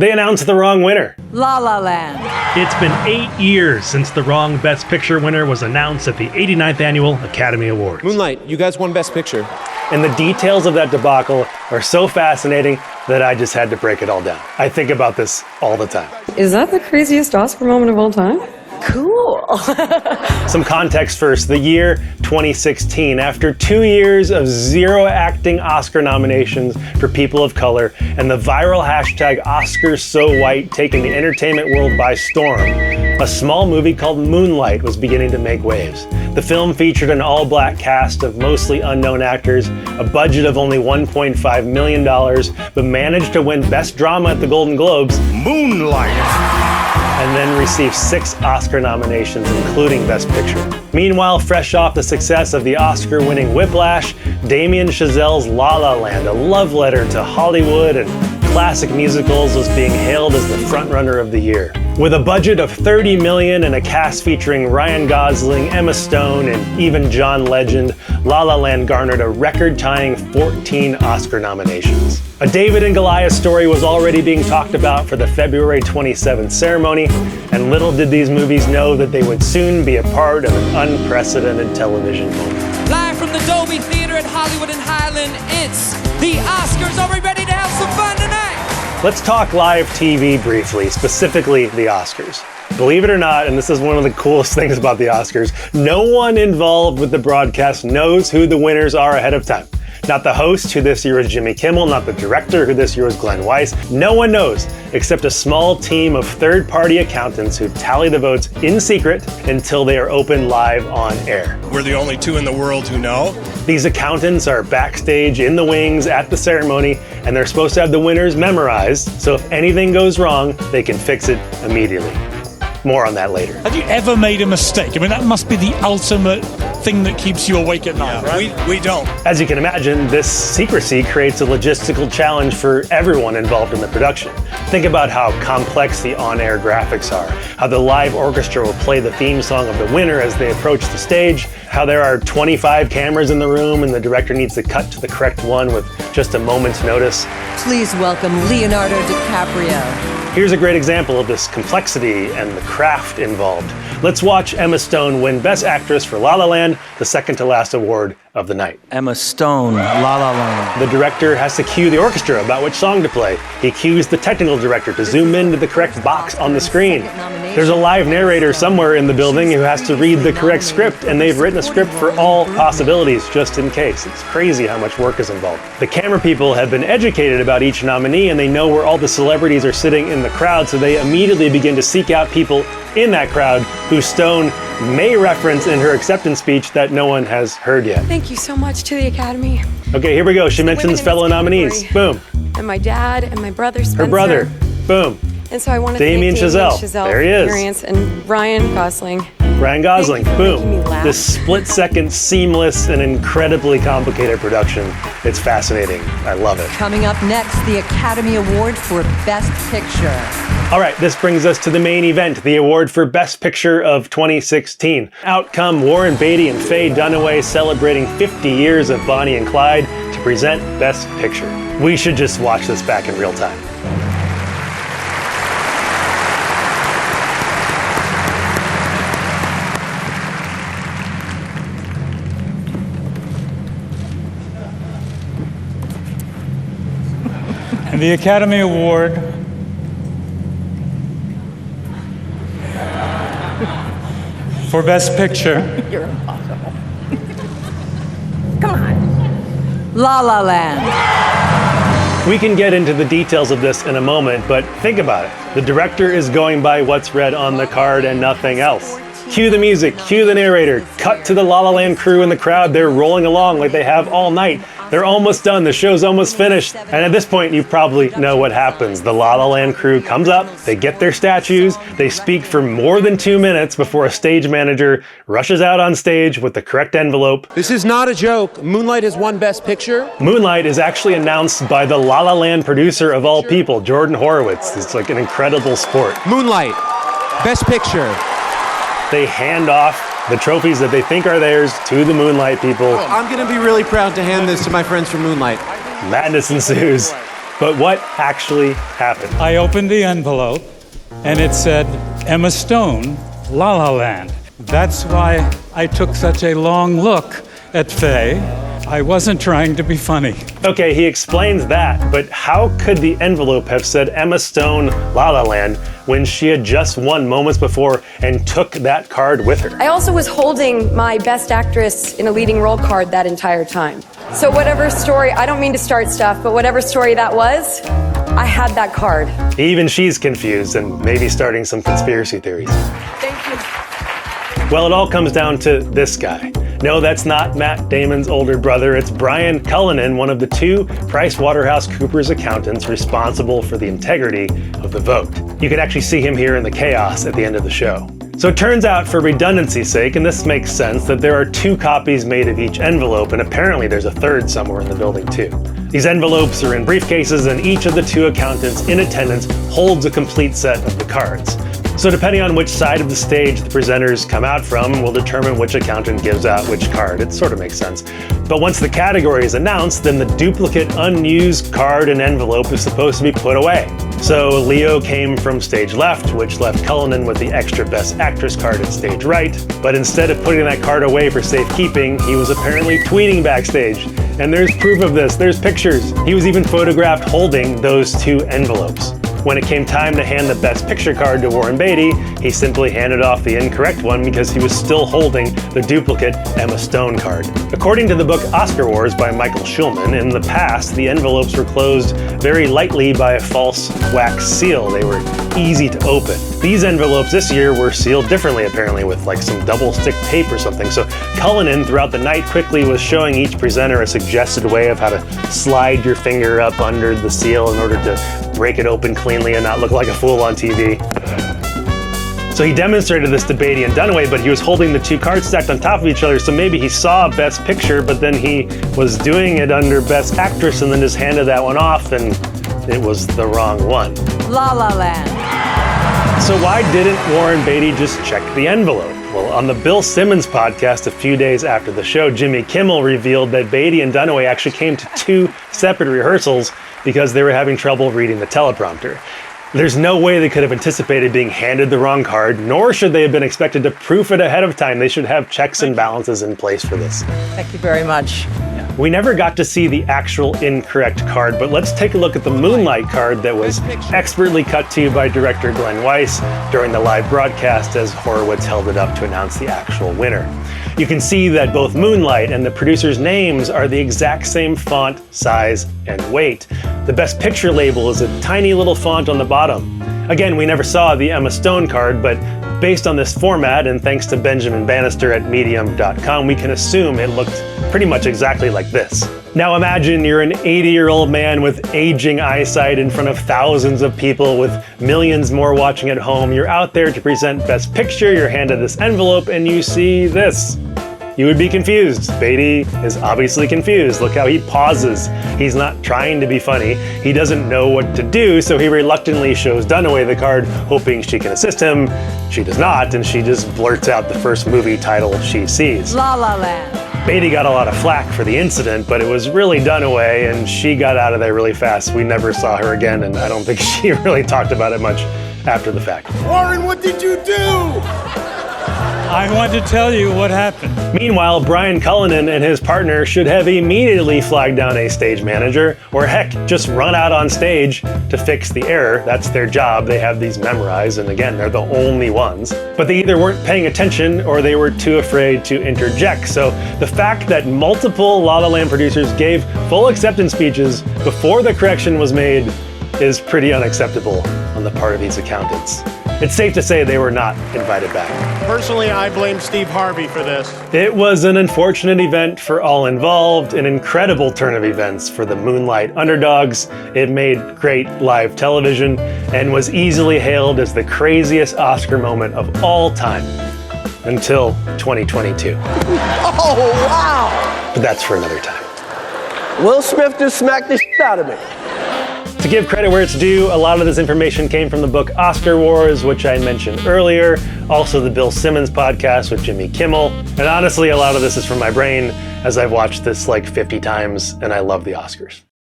They announced the wrong winner. La La Land. It's been 8 years since the wrong Best Picture winner was announced at the 89th Annual Academy Awards. Moonlight, you guys won Best Picture. And the details of that debacle are so fascinating that I just had to break it all down. I think about this all the time. Is that the craziest Oscar moment of all time? Cool. Some context first. The year 2016, after 2 years of zero acting Oscar nominations for people of color and the viral hashtag #OscarsSoWhite taking the entertainment world by storm, a small movie called Moonlight was beginning to make waves. The film featured an all-black cast of mostly unknown actors, a budget of only $1.5 million, but managed to win Best Drama at the Golden Globes. Moonlight. And then received 6 Oscar nominations, including Best Picture. Meanwhile, fresh off the success of the Oscar-winning Whiplash, Damien Chazelle's La La Land, a love letter to Hollywood and classic musicals, was being hailed as the frontrunner of the year. With a budget of $30 million and a cast featuring Ryan Gosling, Emma Stone, and even John Legend, La La Land garnered a record-tying 14 Oscar nominations. A David and Goliath story was already being talked about for the February 27th ceremony, and little did these movies know that they would soon be a part of an unprecedented television moment. Live from the Dolby Theater at Hollywood and Highland, it's the Oscars. Are we ready to have some fun tonight? Let's talk live TV briefly, specifically the Oscars. Believe it or not, and this is one of the coolest things about the Oscars, no one involved with the broadcast knows who the winners are ahead of time. Not the host, who this year is Jimmy Kimmel, not the director, who this year is Glenn Weiss. No one knows, except a small team of third-party accountants who tally the votes in secret until they are opened live on air. We're the only two in the world who know. These accountants are backstage in the wings at the ceremony, and they're supposed to have the winners memorized, so if anything goes wrong, they can fix it immediately. More on that later. Have you ever made a mistake? I mean, that must be the ultimate thing that keeps you awake at night, right? We don't. As you can imagine, this secrecy creates a logistical challenge for everyone involved in the production. Think about how complex the on-air graphics are, how the live orchestra will play the theme song of the winner as they approach the stage, how there are 25 cameras in the room and the director needs to cut to the correct one with just a moment's notice. Please welcome Leonardo DiCaprio. Here's a great example of this complexity and the craft involved. Let's watch Emma Stone win Best Actress for La La Land, the second to last award of the night. Emma Stone, La La Land. The director has to cue the orchestra about which song to play. He cues the technical director to zoom into the correct box on the screen. There's a live narrator somewhere in the building who has to read the correct script, and they've written a script for all possibilities just in case. It's crazy how much work is involved. The camera people have been educated about each nominee, and they know where all the celebrities are sitting in the crowd, so they immediately begin to seek out people in that crowd who Stone may reference in her acceptance speech that no one has heard yet. Thank you so much to the Academy. Okay, here we go. She mentions fellow nominees. Boom. And my dad and my brother Spencer. Her brother. Boom. And so I want to Damien thank Chazelle. There he is. Experience, and Ryan Gosling. Ryan Gosling. Thank you for Boom. making me laugh. This split-second, seamless, and incredibly complicated production. It's fascinating. I love it. Coming up next, the Academy Award for Best Picture. All right, this brings us to the main event, the award for Best Picture of 2016. Out come Warren Beatty and Faye Dunaway celebrating 50 years of Bonnie and Clyde to present Best Picture. We should just watch this back in real time. And the Academy Award for Best Picture. You're impossible. Come on. La La Land. We can get into the details of this in a moment, but think about it. The director is going by what's read on the card and nothing else. Cue the music, cue the narrator, cut to the La La Land crew in the crowd. They're rolling along like they have all night. They're almost done, the show's almost finished. And at this point, you probably know what happens. The La La Land crew comes up, they get their statues, they speak for more than 2 minutes before a stage manager rushes out on stage with the correct envelope. This is not a joke. Moonlight has won Best Picture. Moonlight is actually announced by the La La Land producer of all people, Jordan Horowitz. It's like an incredible sport. Moonlight, Best Picture. They hand off the trophies that they think are theirs to the Moonlight people. I'm gonna be really proud to hand this to my friends from Moonlight. Madness ensues. But what actually happened? I opened the envelope and it said, Emma Stone, La La Land. That's why I took such a long look at Faye. I wasn't trying to be funny. Okay, he explains that, but how could the envelope have said Emma Stone, La La Land when she had just won moments before and took that card with her? I also was holding my Best Actress in a Leading Role card that entire time. So whatever story, I don't mean to start stuff, but whatever story that was, I had that card. Even she's confused and maybe starting some conspiracy theories. Thank you. Well, it all comes down to this guy. No, that's not Matt Damon's older brother. It's Brian Cullinan, one of the two PricewaterhouseCoopers accountants responsible for the integrity of the vote. You can actually see him here in the chaos at the end of the show. So it turns out, for redundancy's sake, and this makes sense, that there are 2 copies made of each envelope, and apparently there's a third somewhere in the building too. These envelopes are in briefcases, and each of the 2 accountants in attendance holds a complete set of the cards. So depending on which side of the stage the presenters come out from will determine which accountant gives out which card. It sort of makes sense. But once the category is announced, then the duplicate unused card and envelope is supposed to be put away. So Leo came from stage left, which left Cullinan with the extra Best Actress card at stage right. But instead of putting that card away for safekeeping, he was apparently tweeting backstage. And there's proof of this, there's pictures. He was even photographed holding those 2 envelopes. When it came time to hand the Best Picture card to Warren Beatty, he simply handed off the incorrect one because he was still holding the duplicate Emma Stone card. According to the book Oscar Wars by Michael Schulman, in the past, the envelopes were closed very lightly by a false wax seal. They were easy to open. These envelopes this year were sealed differently, apparently, with like some double stick tape or something. So Cullinan, throughout the night, quickly was showing each presenter a suggested way of how to slide your finger up under the seal in order to break it open cleanly and not look like a fool on TV. So he demonstrated this to Beatty and Dunaway, but he was holding the 2 cards stacked on top of each other, so maybe he saw Best Picture, but then he was doing it under Best Actress and then just handed that one off, and it was the wrong one. La La Land. So why didn't Warren Beatty just check the envelope? Well, on the Bill Simmons podcast a few days after the show, Jimmy Kimmel revealed that Beatty and Dunaway actually came to 2 separate rehearsals because they were having trouble reading the teleprompter. There's no way they could have anticipated being handed the wrong card, nor should they have been expected to proof it ahead of time. They should have checks and balances in place for this. Thank you very much. We never got to see the actual incorrect card, but let's take a look at the Moonlight card that was expertly cut to by director Glenn Weiss during the live broadcast as Horowitz held it up to announce the actual winner. You can see that both Moonlight and the producers' names are the exact same font, size, and weight. The Best Picture label is a tiny little font on the bottom. Again, we never saw the Emma Stone card, but based on this format, and thanks to Benjamin Bannister at Medium.com, we can assume it looked pretty much exactly like this. Now imagine you're an 80-year-old man with aging eyesight in front of thousands of people with millions more watching at home. You're out there to present Best Picture, you're handed this envelope, and you see this. You would be confused. Beatty is obviously confused. Look how he pauses. He's not trying to be funny. He doesn't know what to do, so he reluctantly shows Dunaway the card, hoping she can assist him. She does not, and she just blurts out the first movie title she sees. La La Land. Beatty got a lot of flack for the incident, but it was really Dunaway, and she got out of there really fast. We never saw her again, and I don't think she really talked about it much after the fact. Warren, what did you do? I want to tell you what happened. Meanwhile, Brian Cullinan and his partner should have immediately flagged down a stage manager, or heck, just run out on stage to fix the error. That's their job. They have these memorized, and again, they're the only ones. But they either weren't paying attention or they were too afraid to interject. So the fact that multiple La La Land producers gave full acceptance speeches before the correction was made is pretty unacceptable on the part of these accountants. It's safe to say they were not invited back. Personally, I blame Steve Harvey for this. It was an unfortunate event for all involved, an incredible turn of events for the Moonlight underdogs. It made great live television and was easily hailed as the craziest Oscar moment of all time until 2022. Oh, wow! But that's for another time. Will Smith just smacked the shit out of me. To give credit where it's due, a lot of this information came from the book Oscar Wars, which I mentioned earlier, also the Bill Simmons podcast with Jimmy Kimmel, and honestly, a lot of this is from my brain, as I've watched this like 50 times, and I love the Oscars.